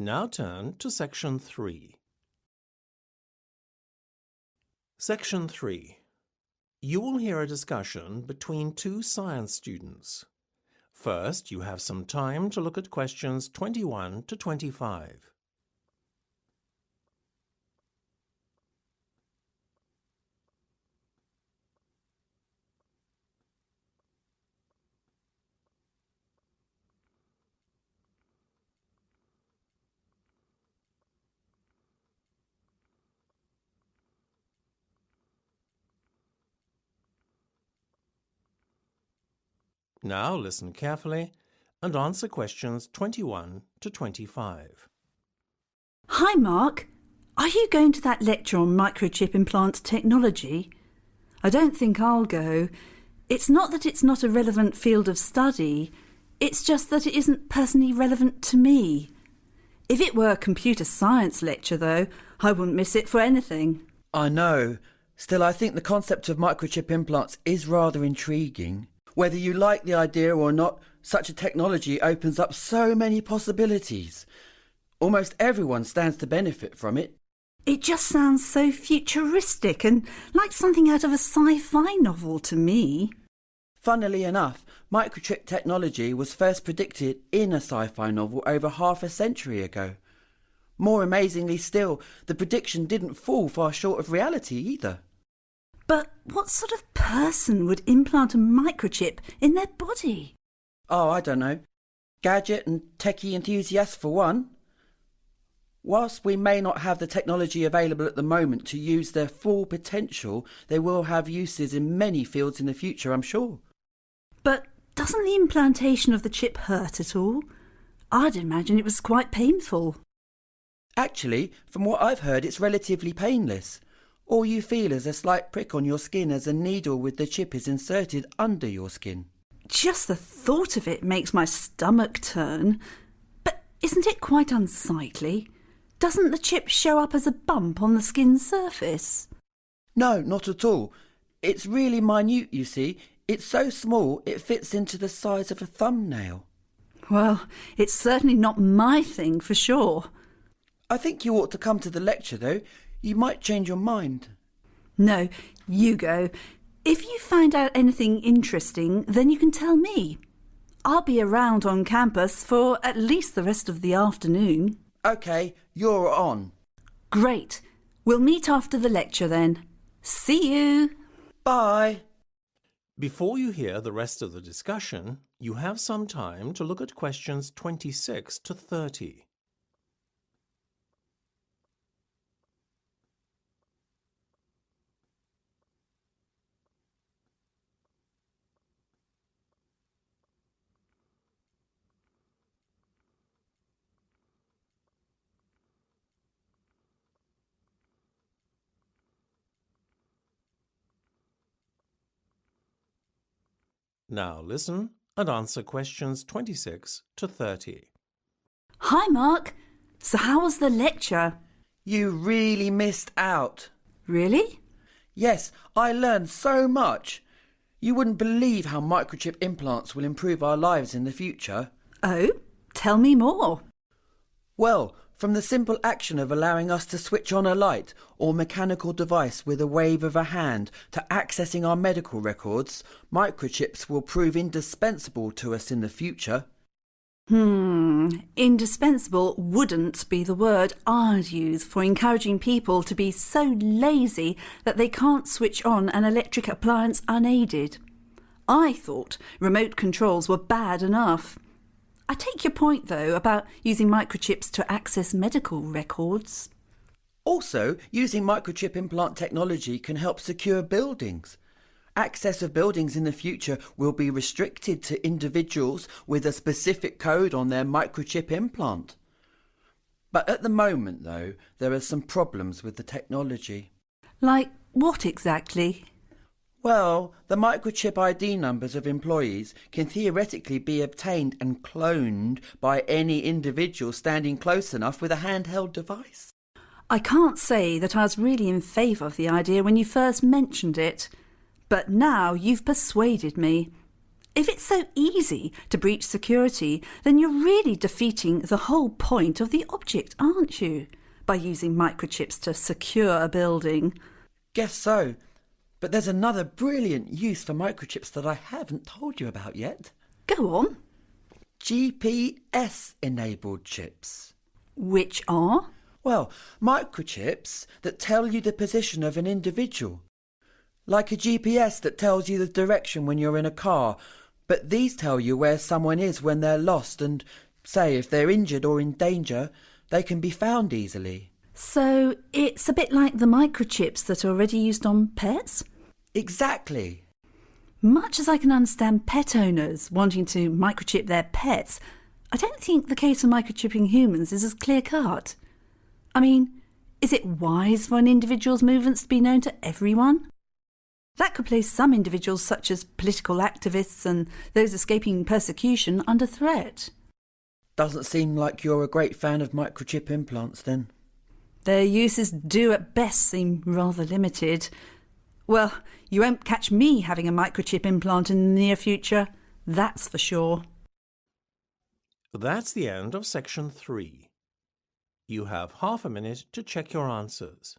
Now turn to Section 3. Section 3. You will hear a discussion between two science students. First, you have some time to look at questions 21 to 25. Now listen carefully and answer questions 21 to 25. Hi, Mark. Are you going to that lecture on microchip implant technology? I don't think I'll go. It's not that it's not a relevant field of study. It's just that it isn't personally relevant to me. If it were a computer science lecture, though, I wouldn't miss it for anything. I know. Still, I think the concept of microchip implants is rather intriguing. Whether you like the idea or not, such a technology opens up so many possibilities. Almost everyone stands to benefit from it. It just sounds so futuristic and like something out of a sci-fi novel to me. Funnily enough, microchip technology was first predicted in a sci-fi novel over half a century ago. More amazingly still, the prediction didn't fall far short of reality either. But what sort of person would implant a microchip in their body? Oh, I don't know. Gadget and techie enthusiasts for one. Whilst we may not have the technology available at the moment to use their full potential, they will have uses in many fields in the future, I'm sure. But doesn't the implantation of the chip hurt at all? I'd imagine it was quite painful. Actually, from what I've heard, it's relatively painless. All you feel is a slight prick on your skin as a needle with the chip is inserted under your skin. Just the thought of it makes my stomach turn. But isn't it quite unsightly? Doesn't the chip show up as a bump on the skin surface? No, not at all. It's really minute, you see. It's so small it fits into the size of a thumbnail. Well, it's certainly not my thing for sure. I think you ought to come to the lecture, though. You might change your mind. No, you go. If you find out anything interesting, then you can tell me. I'll be around on campus for at least the rest of the afternoon. OK, you're on. Great. We'll meet after the lecture then. See you. Bye. Before you hear the rest of the discussion, you have some time to look at questions 26 to 30. Now listen and answer questions 26 to 30. Hi, Mark. So how was the lecture? You really missed out. Really? Yes, I learned so much. You wouldn't believe how microchip implants will improve our lives in the future. Oh, tell me more. Well, from the simple action of allowing us to switch on a light or mechanical device with a wave of a hand to accessing our medical records, microchips will prove indispensable to us in the future. Indispensable wouldn't be the word I'd use for encouraging people to be so lazy that they can't switch on an electric appliance unaided. I thought remote controls were bad enough. I take your point, though, about using microchips to access medical records. Also, using microchip implant technology can help secure buildings. Access of buildings in the future will be restricted to individuals with a specific code on their microchip implant. But at the moment, though, there are some problems with the technology. Like what exactly? Well, the microchip ID numbers of employees can theoretically be obtained and cloned by any individual standing close enough with a handheld device. I can't say that I was really in favour of the idea when you first mentioned it, but now you've persuaded me. If it's so easy to breach security, then you're really defeating the whole point of the object, aren't you? By using microchips to secure a building. Guess so. But there's another brilliant use for microchips that I haven't told you about yet. Go on. GPS-enabled chips. Which are? Well, microchips that tell you the position of an individual. Like a GPS that tells you the direction when you're in a car, but these tell you where someone is when they're lost and, say, if they're injured or in danger, they can be found easily. So it's a bit like the microchips that are already used on pets? Exactly. Much as I can understand pet owners wanting to microchip their pets, I don't think the case for microchipping humans is as clear-cut. I mean, is it wise for an individual's movements to be known to everyone? That could place some individuals, such as political activists and those escaping persecution, under threat. Doesn't seem like you're a great fan of microchip implants then. Their uses do at best seem rather limited. Well, you won't catch me having a microchip implant in the near future, that's for sure. That's the end of section 3. You have half a minute to check your answers.